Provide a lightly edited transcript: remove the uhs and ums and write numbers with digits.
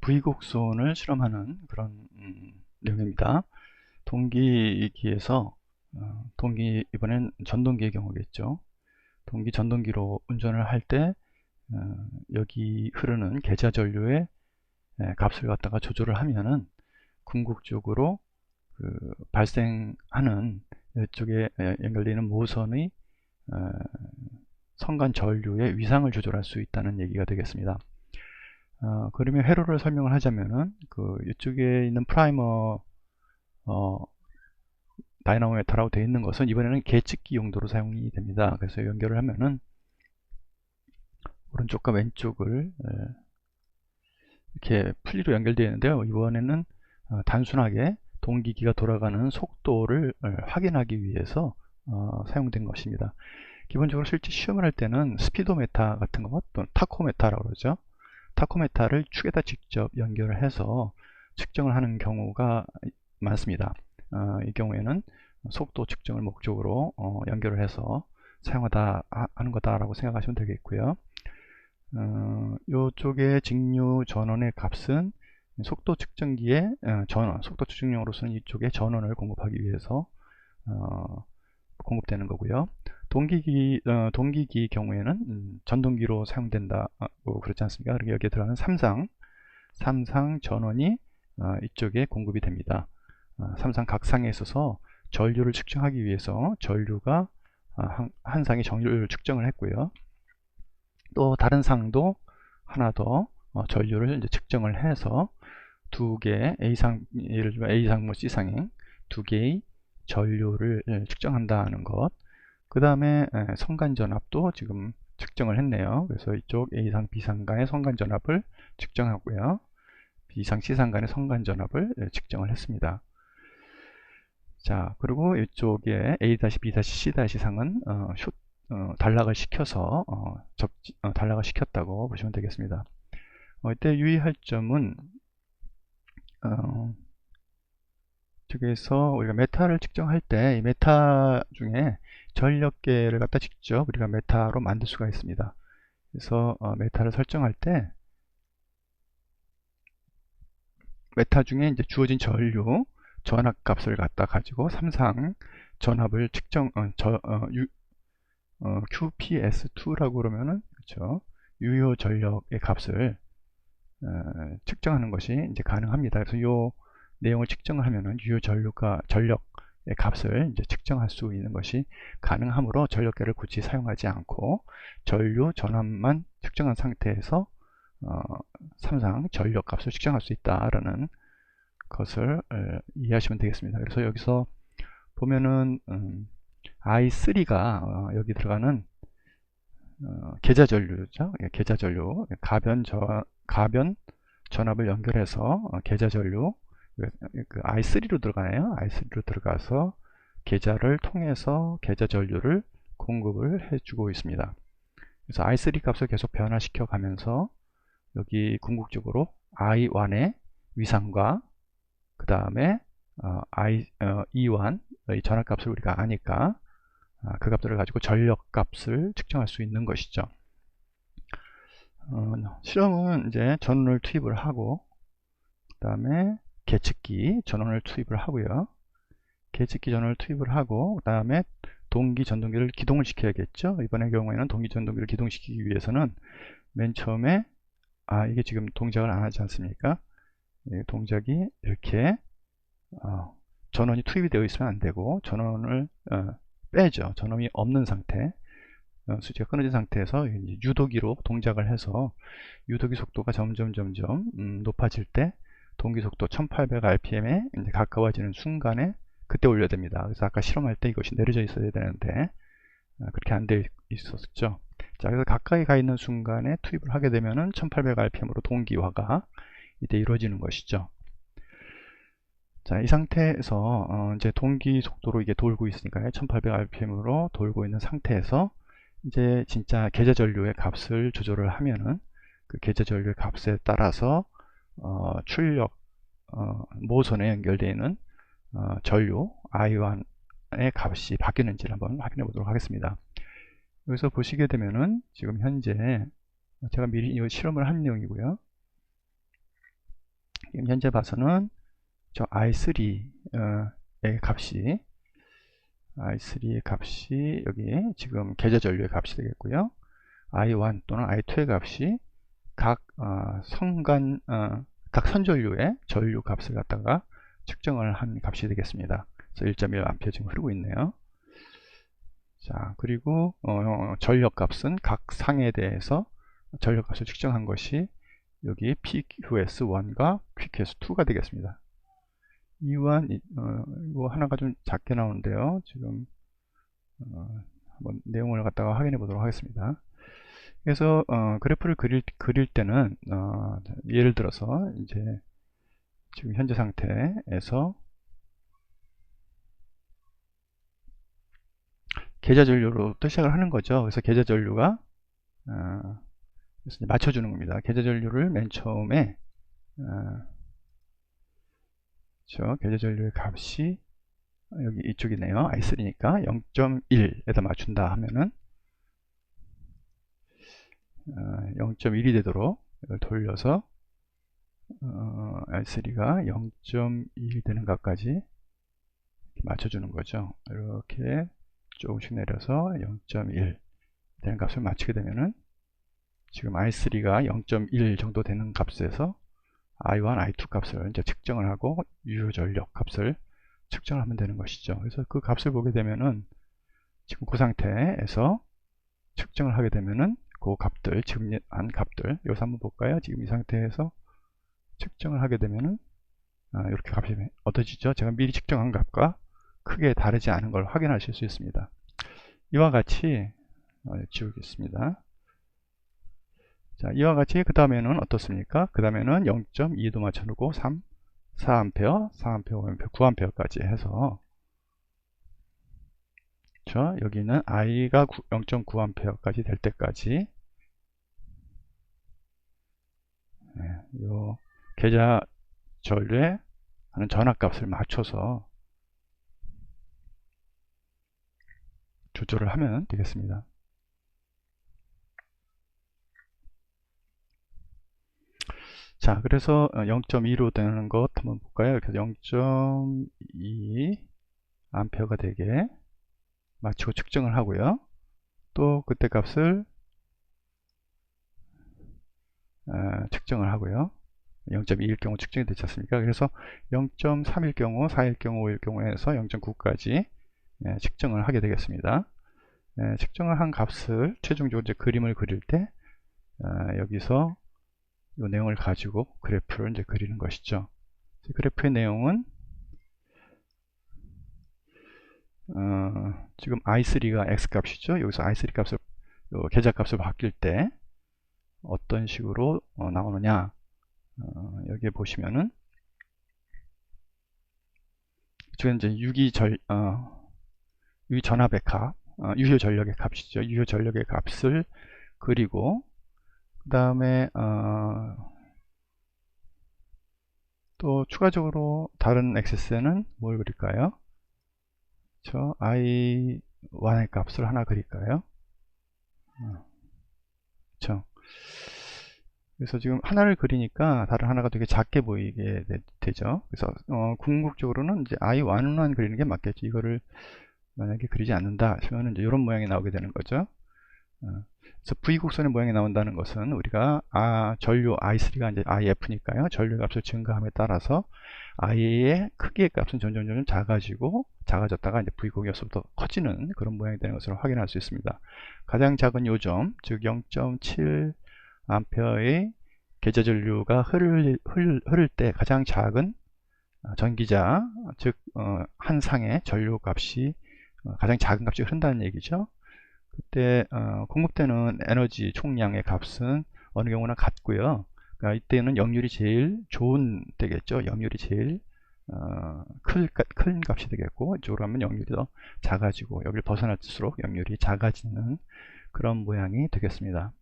V곡선을 실험하는 그런 내용입니다. 동기기에서 동기 이번엔 전동기의 경우겠죠. 동기 전동기로 운전을 할 때 여기 흐르는 계좌 전류의 값을 갖다가 조절을 하면은 궁극적으로 그 발생하는 이쪽에 연결되는 모선의 선간 전류의 위상을 조절할 수 있다는 얘기가 되겠습니다. 그러면 회로를 설명을 하자면은 이쪽에 있는 프라이머 다이나모 메타라고 되어 있는 것은 이번에는 계측기 용도로 사용이 됩니다. 그래서 연결을 하면은 오른쪽과 왼쪽을 이렇게 분리로 연결되어 있는데요. 이번에는 단순하게 동기기가 돌아가는 속도를 확인하기 위해서 사용된 것입니다. 기본적으로 실제 시험을 할 때는 스피도메타 같은 것 또는 타코메타라고 그러죠. 타코메타를 축에다 직접 연결을 해서 측정을 하는 경우가 많습니다. 이 경우에는 속도 측정을 목적으로 연결을 해서 사용하다 하는 거다라고 생각하시면 되겠고요. 이쪽에 직류 전원의 값은 속도 측정기의 전원, 속도 측정용으로서는 이쪽에 전원을 공급하기 위해서 공급되는 거고요. 동기기 경우에는 전동기로 사용된다고 그렇지 않습니까? 그리고 여기에 들어가는 삼상 전원이 이쪽에 공급이 됩니다. 삼상 각상에 있어서 전류를 측정하기 위해서 전류가 한 상의 전류를 측정을 했고요. 또 다른 상도 하나 더 전류를 이제 측정을 해서 두 개 A상, 예를 들면 A상, C상행 두 개의 전류를 측정한다는 것. 그 다음에 성간전압도 지금 측정을 했네요. 그래서 이쪽 A상, B상 간의 성간전압을 측정하고요. B상, C상 간의 성간전압을 측정을 했습니다. 자, 그리고 이쪽에 A-B-C-상은 단락을 시켜서 단락을 시켰다고 보시면 되겠습니다. 이때 유의할 점은 쪽에서 우리가 메타를 측정할 때 이 메타 중에 전력계를 갖다 직접 우리가 메타로 만들 수가 있습니다. 그래서 메타를 설정할 때 메타 중에 이제 주어진 전류 전압 값을 갖다 가지고 삼상 전압을 측정 QPS2라고 그러면은 그렇죠. 유효 전력의 값을 측정하는 것이 이제 가능합니다. 그래서 이 내용을 측정하면은 유효 전력의 값을 이제 측정할 수 있는 것이 가능하므로 전력계를 굳이 사용하지 않고 전류 전압만 측정한 상태에서 삼상 전력 값을 측정할 수 있다라는 것을 이해하시면 되겠습니다. 그래서 여기서 보면은 I3가 여기 들어가는 계좌 전류죠. 계좌 전류 가변 전압을 연결해서 계좌 전류 I3로 들어가네요. I3로 들어가서 계좌를 통해서 계좌 전류를 공급을 해주고 있습니다. 그래서 I3 값을 계속 변화시켜 가면서 여기 궁극적으로 I1의 위상과 그 다음에 E1의 전압값을 우리가 아니까 그 값들을 가지고 전력값을 측정할 수 있는 것이죠. 실험은 이제 전원을 투입을 하고 그 다음에 계측기 전원을 투입을 하고요. 계측기 전원을 투입을 하고 그 다음에 동기 전동기를 기동을 시켜야겠죠. 이번의 경우에는 동기 전동기를 기동시키기 위해서는 맨 처음에 이게 지금 동작을 안 하지 않습니까? 동작이 이렇게 전원이 투입이 되어 있으면 안 되고 전원을 빼죠. 전원이 없는 상태, 수지가 끊어진 상태에서 유도기로 동작을 해서 유도기 속도가 점점 높아질 때 동기 속도 1800rpm에 이제 가까워지는 순간에 그때 올려야 됩니다. 그래서 아까 실험할 때 이것이 내려져 있어야 되는데 그렇게 안 되어 있었죠. 자, 그래서 가까이 가 있는 순간에 투입을 하게 되면은 1800rpm으로 동기화가 이때 이루어지는 것이죠. 자, 이 상태에서 이제 동기 속도로 이게 돌고 있으니까요. 1800rpm으로 돌고 있는 상태에서 이제 진짜 계좌 전류의 값을 조절을 하면은 그 계좌 전류의 값에 따라서 출력 모선에 연결되어 있는 전류 I1의 값이 바뀌는지를 한번 확인해 보도록 하겠습니다. 여기서 보시게 되면은 지금 현재 제가 미리 이 실험을 한 내용이고요. 지금 현재 봐서는 저 i3의 값이 i3의 값이 여기 지금 계좌 전류의 값이 되겠고요. i1 또는 i2의 값이 각 각 선전류의 전류 값을 갖다가 측정을 한 값이 되겠습니다. 그래서 1.1A 지금 흐르고 있네요. 자, 그리고 전력 값은 각 상에 대해서 전력 값을 측정한 것이 여기 PQS1과 PQS2가 되겠습니다. 이거 하나가 좀 작게 나오는데요. 지금 한번 내용을 갖다가 확인해 보도록 하겠습니다. 그래서 그래프를 그릴 때는 예를 들어서 이제 지금 현재 상태에서 계좌 전류로부터 시작을 하는 거죠. 그래서 계좌 전류가 그래서 맞춰주는 겁니다. 계좌 전류를 맨 처음에 계좌 전류의 값이 여기 이쪽이네요. i3니까 0.1에다 맞춘다 하면은 0.1이 되도록 이걸 돌려서 i3가 0.1이 되는 값까지 맞춰주는 거죠. 이렇게 조금씩 내려서 0.1 되는 값을 맞추게 되면은 지금 i3가 0.1 정도 되는 값에서 i1, i2 값을 이제 측정을 하고 유효 전력 값을 측정하면 되는 것이죠. 그래서 그 값을 보게 되면은 지금 그 상태에서 측정을 하게 되면은 그 값들, 지금 한 값들, 여기서 한번 볼까요? 지금 이 상태에서 측정을 하게 되면은 이렇게 값이 얻어지죠. 제가 미리 측정한 값과 크게 다르지 않은 걸 확인하실 수 있습니다. 이와 같이 지우겠습니다. 자, 이와 같이 그 다음에는 어떻습니까? 그 다음에는 0.2도 맞춰놓고 3, 4A, 4A, 5A, 9A까지 해서 여기는 i가 0.9A까지 될 때까지 요 계좌 전류에 하는 전압값을 맞춰서 조절을 하면 되겠습니다. 자, 그래서 0.2로 되는 것 한번 볼까요? 그래서 0.2 암페어가 되게 맞추고 측정을 하고요. 또 그때 값을 측정을 하고요. 0.2일 경우 측정이 되지 않습니까? 그래서 0.3일 경우, 4일 경우, 5일 경우에서 0.9까지 측정을 하게 되겠습니다. 측정을 한 값을 최종적으로 이제 그림을 그릴 때 여기서 이 내용을 가지고 그래프를 이제 그리는 것이죠. 그래프의 내용은 지금 i3가 x 값이죠. 여기서 i3 값을 계좌 값을 바뀔 때 어떤 식으로 나오느냐, 여기에 보시면은 지금 이제 유기 전압의 값, 유효 전력의 값이죠. 유효 전력의 값을 그리고 그 다음에 또 추가적으로 다른 액세스에는 뭘 그릴까요? i1의 값을 하나 그릴까요? 그래서 지금 하나를 그리니까 다른 하나가 되게 작게 보이게 되죠. 그래서 궁극적으로는 이제 i1만 그리는 게 맞겠죠. 이거를 만약에 그리지 않는다 하면 이제 이런 모양이 나오게 되는 거죠. 그래서 V곡선의 모양이 나온다는 것은 우리가 전류 i3가 이제 if니까요. 전류 값을 증가함에 따라서 i의 크기의 값은 점점 작아졌다가 이제 V곡이어서부터 커지는 그런 모양이 되는 것을 확인할 수 있습니다. 가장 작은 요점, 즉 0.7A의 계좌 전류가 흐를 때 가장 작은 전기자, 즉 한 상의 전류 값이 가장 작은 값이 흐른다는 얘기죠. 그때 공급되는 에너지 총량의 값은 어느 경우나 같고요. 그러니까 이때는 역률이 제일 좋은 때겠죠. 역률이 제일 큰 값이 되겠고, 이쪽으로 하면 역률이 더 작아지고, 여기를 벗어날수록 역률이 작아지는 그런 모양이 되겠습니다.